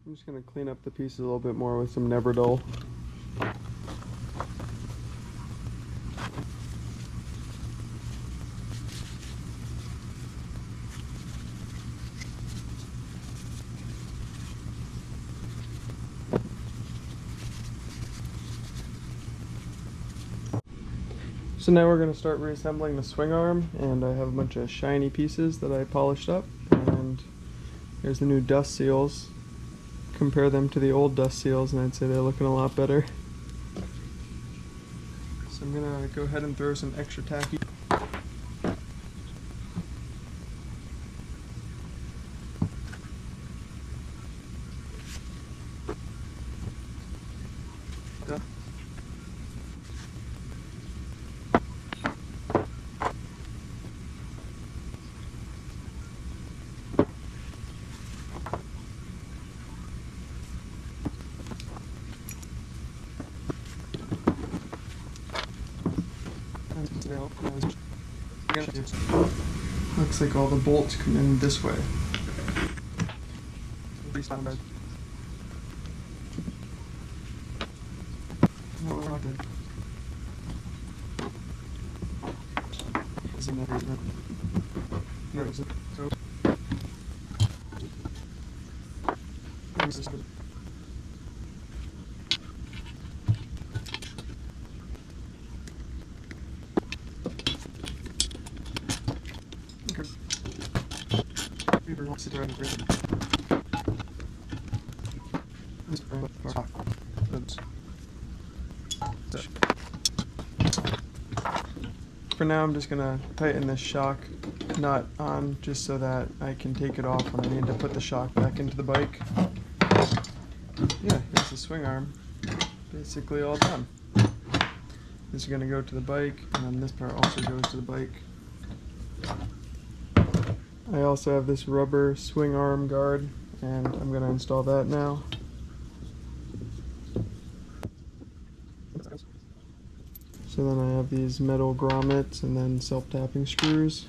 I'm just going to clean up the pieces a little bit more with some Never Dull. So now we're going to start reassembling the swing arm, and I have a bunch of shiny pieces that I polished up, and here's the new dust seals. Compare them to the old dust seals and I'd say they're looking a lot better. So I'm going to go ahead and throw some extra tacky. Looks like all the bolts come in this way. For now, I'm just going to tighten this shock nut on just so that I can take it off when I need to put the shock back into the bike. Yeah, here's the swing arm. Basically all done. This is going to go to the bike, and then this part also goes to the bike. I also have this rubber swing arm guard, and I'm going to install that now. So then I have these metal grommets and then self-tapping screws.